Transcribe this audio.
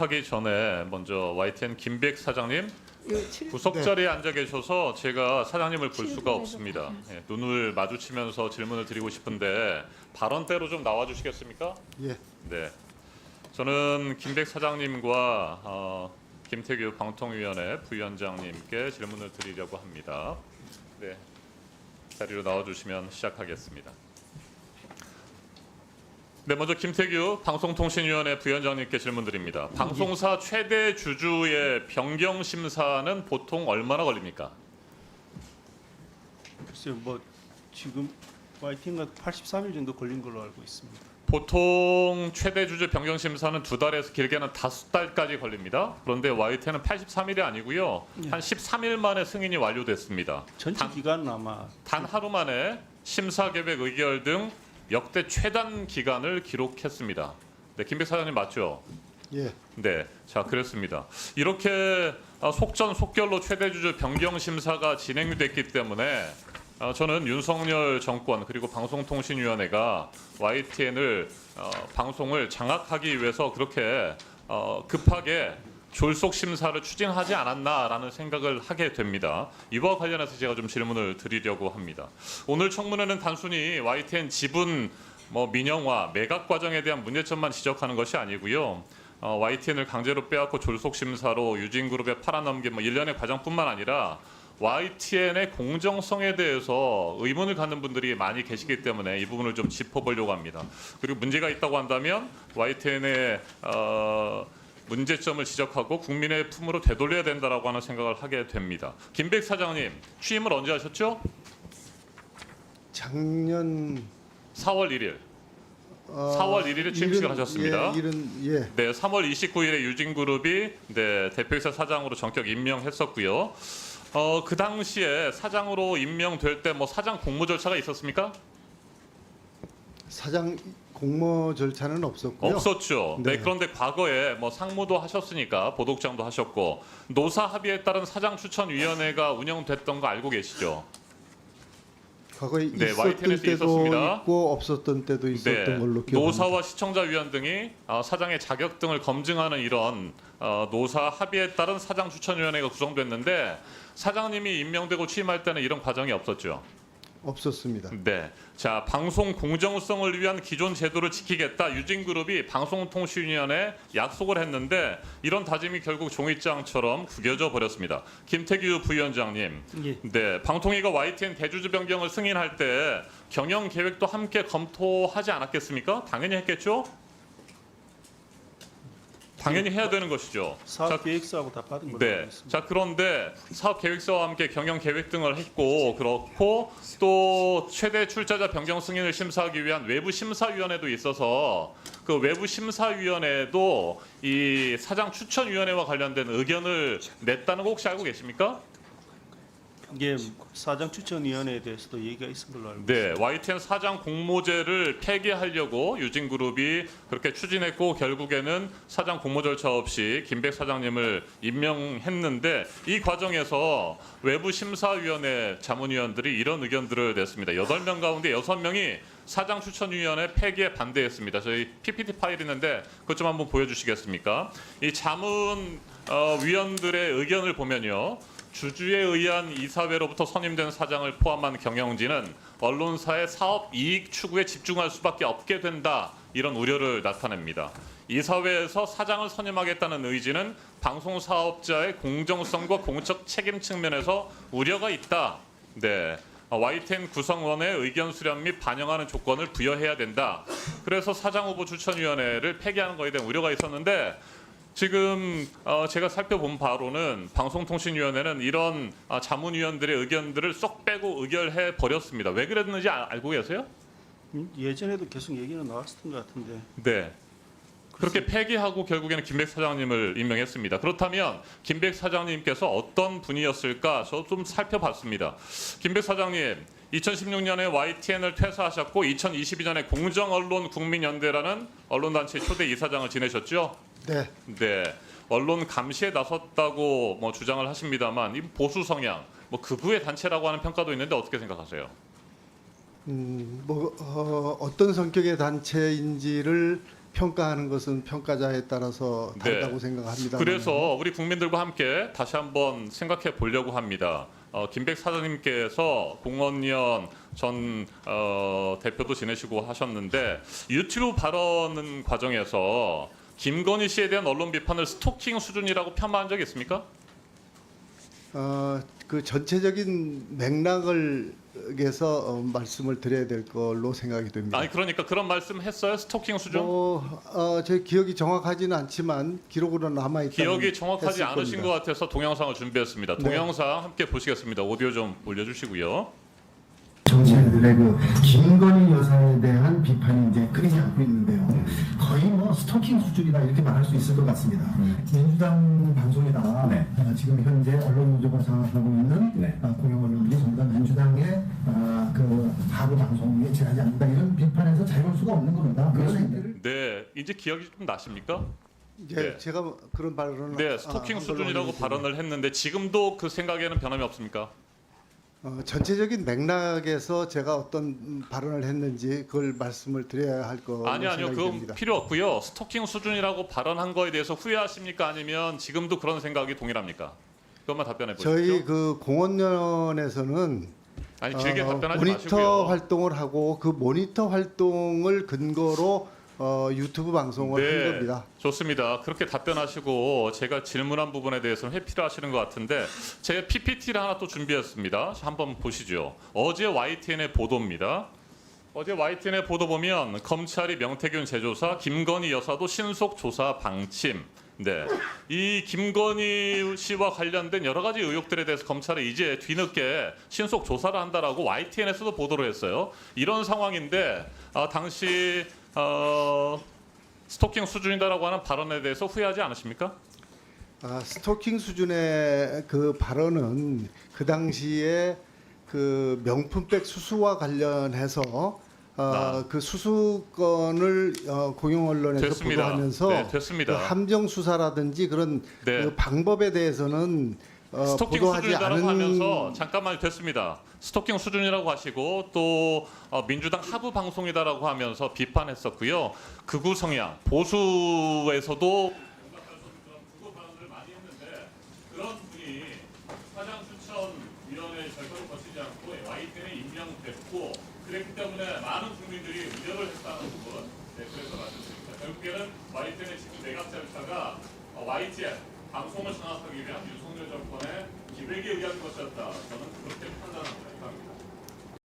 하기 전에 먼저 YTN 김백 사장님 구석 네. 자리에 앉아 계셔서 제가 사장님을 볼 수가 없습니다. 예, 눈을 마주치면서 질문을 드리고 싶은데 발언대로 좀 나와 주시겠습니까? 예. 네, 저는 김백 사장님과 김태규 방통위원회 부위원장님께 질문을 드리려고 합니다. 네, 자리로 나와 주시면 시작하겠습니다. 네, 먼저 김태규 방송통신위원회 부위원장님께 질문드립니다. 방송사 최대 주주의 변경 심사는 보통 얼마나 걸립니까? 글쎄요, 뭐 지금 YTN가 83일 정도 걸린 걸로 알고 있습니다. 보통 최대 주주 변경 심사는 2달에서 길게는 5달까지 걸립니다. 그런데 YTN은 83일이 아니고요, 한 13일 만에 승인이 완료됐습니다. 전체 기간은 아마 단 하루 만에 심사 계획 의결 등 역대 최단 기간을 기록했습니다. 네, 김백 사장님 맞죠? 예. 네, 자 그렇습니다. 이렇게 속전속결로 최대 주주 변경 심사가 진행됐기 때문에 저는 윤석열 정권 그리고 방송통신위원회가 YTN을 방송을 장악하기 위해서 그렇게 급하게 졸속 심사를 추진하지 않았나라는 생각을 하게 됩니다. 이와 관련해서 제가 좀 질문을 드리려고 합니다. 오늘 청문회는 단순히 YTN 지분 민영화, 매각 과정에 대한 문제점만 지적하는 것이 아니고요. YTN을 강제로 빼앗고 졸속 심사로 유진그룹에 팔아넘긴 일련의 과정뿐만 아니라 YTN의 공정성에 대해서 의문을 갖는 분들이 많이 계시기 때문에 이 부분을 좀 짚어보려고 합니다. 그리고 문제가 있다고 한다면 YTN의 문제점을 지적하고 국민의 품으로 되돌려야 된다라고 하는 생각을 하게 됩니다. 김백 사장님 취임을 언제 하셨죠? 작년 4월 1일. 4월 1일에 취임식을 하셨습니다. 예. 네, 3월 29일에 유진그룹이 대표이사 사장으로 전격 임명했었고요. 그 당시에 사장으로 임명될 때 사장 공모 절차가 있었습니까? 사장 공모 절차는 없었고요. 없었죠. 네. 네. 그런데 과거에 상무도 하셨으니까 보도국장도 하셨고 노사 합의에 따른 사장 추천위원회가 운영됐던 거 알고 계시죠? 과거에 네, 있었던 YTN에서 때도 있었습니다. 있고 없었던 때도 있었던 걸로 기억합니다. 노사와 시청자위원 등이 사장의 자격 등을 검증하는 이런 노사 합의에 따른 사장 추천위원회가 구성됐는데 사장님이 임명되고 취임할 때는 이런 과정이 없었죠. 없었습니다. 네, 자 방송 공정성을 위한 기존 제도를 지키겠다. 유진그룹이 방송통신위원회에 약속을 했는데 이런 다짐이 결국 종이장처럼 구겨져 버렸습니다. 김태규 부위원장님, 예. 네, 방통위가 YTN 대주주 변경을 승인할 때 경영 계획도 함께 검토하지 않았겠습니까? 당연히 했겠죠. 당연히 해야 되는 것이죠. 사업 계획서하고 다 받은 걸로 네. 알고 있습니다. 자 그런데 사업 계획서와 함께 경영 계획 등을 했고 그렇고 또 최대 출자자 변경 승인을 심사하기 위한 외부 심사위원회도 있어서 그 외부 심사위원회도 이 사장 추천위원회와 관련된 의견을 냈다는 거 혹시 알고 계십니까? 이게 사장 추천위원회에 대해서도 얘기가 있은 걸로 알고 있습니다. 네, YTN 사장 공모제를 폐기하려고 유진그룹이 그렇게 추진했고 결국에는 사장 공모 절차 없이 김백 사장님을 임명했는데 이 과정에서 외부 심사위원회 자문위원들이 이런 의견들을 냈습니다. 8명 가운데 6명이 사장 추천위원회 폐기에 반대했습니다. 저희 PPT 파일 있는데 그것 좀 한번 보여주시겠습니까? 이 자문 위원들의 의견을 보면요. 주주에 의한 이사회로부터 선임된 사장을 포함한 경영진은 언론사의 사업 이익 추구에 집중할 수밖에 없게 된다. 이런 우려를 나타냅니다. 이사회에서 사장을 선임하겠다는 의지는 방송 사업자의 공정성과 공적 책임 측면에서 우려가 있다. 네. YTN 구성원의 의견 수렴 및 반영하는 조건을 부여해야 된다. 그래서 사장 후보 추천위원회를 폐기하는 것에 대한 우려가 있었는데 지금 제가 살펴본 바로는 방송통신위원회는 이런 자문위원들의 의견들을 쏙 빼고 의결해 버렸습니다. 왜 그랬는지 알고 계세요? 예전에도 계속 얘기는 나왔었던 것 같은데. 네. 그렇게 폐기하고 결국에는 김백 사장님을 임명했습니다. 그렇다면 김백 사장님께서 어떤 분이었을까 저 좀 살펴봤습니다. 김백 사장님 2016년에 YTN을 퇴사하셨고 2022년에 공정언론국민연대라는 언론단체 초대 이사장을 지내셨죠? 네. 네, 언론 감시에 나섰다고 주장을 하십니다만 이 보수 성향, 극우의 단체라고 하는 평가도 있는데 어떻게 생각하세요? 어떤 성격의 단체인지를 평가하는 것은 평가자에 따라서 다르다고 네. 생각합니다. 그래서 우리 국민들과 함께 다시 한번 생각해 보려고 합니다. 김백 사장님께서 공원위원 전 대표도 지내시고 하셨는데 유튜브 발언 과정에서 김건희 씨에 대한 언론 비판을 스토킹 수준이라고 폄하한 적이 있습니까? 그 전체적인 맥락을 에서 말씀을 드려야 될 걸로 생각이 됩니다. 아니 그러니까 그런 말씀 했어요? 스토킹 수준? 제 기억이 정확하지는 않지만 기록으로 남아 있다. 기억이 정확하지 않으신 것 같아서 동영상을 준비했습니다. 동영상 함께 보시겠습니다. 오디오 좀 올려주시고요. 정치인들의 그 김건희 여사에 대한 비판이 이제 끊이지 않고 있는데요. 거의 뭐 스토킹 수준이다 이렇게 말할 수 있을 것 같습니다. 민주당 방송이다. 지금 현재 언론노조가 장악하고 있는 공영 언론들이 전부 다 민주당의 그 하부 방송에 지나지 않는다 이런 비판에서 자유로울 수가 없는 겁니다. 그런 행태를 네, 이제 기억이 좀 나십니까? 네. 제가 그런 발언을 네, 스토킹 수준이라고 발언을 했는데 지금도 그 생각에는 변함이 없습니까? 전체적인 맥락에서 제가 어떤 발언을 했는지 그걸 말씀을 드려야 할 거로 아니요, 생각이 그건 됩니다. 필요 없고요. 스토킹 수준이라고 발언한 거에 대해서 후회하십니까? 아니면 지금도 그런 생각이 동일합니까? 그것만 답변해 보십시오. 저희 그 공원연에서는 아니 길게 답변하지 모니터 마시고요. 활동을 하고 그 모니터 활동을 근거로 유튜브 방송을 한 겁니다. 좋습니다. 그렇게 답변하시고 제가 질문한 부분에 대해서는 회피를 하시는 것 같은데 제가 PPT를 하나 또 준비했습니다. 한번 보시죠. 어제 YTN의 보도입니다. 어제 YTN의 보도 보면 검찰이 명태균 제조사 김건희 여사도 신속 조사 방침. 네, 이 김건희 씨와 관련된 여러 가지 의혹들에 대해서 검찰이 이제 뒤늦게 신속 조사를 한다라고 YTN에서도 보도를 했어요. 이런 상황인데 당시 스토킹 수준이다라고 하는 발언에 대해서 후회하지 않으십니까? 스토킹 수준의 그 발언은 그 당시에 그 명품백 수수와 관련해서 그 수수권을 공영 언론에서 됐습니다. 보도하면서 네, 됐습니다. 그 함정 수사라든지 그런 네. 그 방법에 대해서는 스토킹 보도하지 수준이라고 않은 하면서 잠깐만 됐습니다. 스토킹 수준이라고 하시고 또 민주당 하부 방송이다라고 하면서 비판했었고요. 극우 성향 보수에서도 극우 발언들을 많이 했는데 그런 분이 사장 추천위원회 절차를 거치지 않고 YTN에 임명됐고 그랬기 때문에 많은 국민들이 우려를 했다는 부분. 네, 그래서 말씀드립니다. 결국에는 YTN의 지금 내각 절차가 YTN 방송을 장악하기 위한 윤석열 정권의 기획에 의한 것이었다. 저는 그렇게 판단합니다.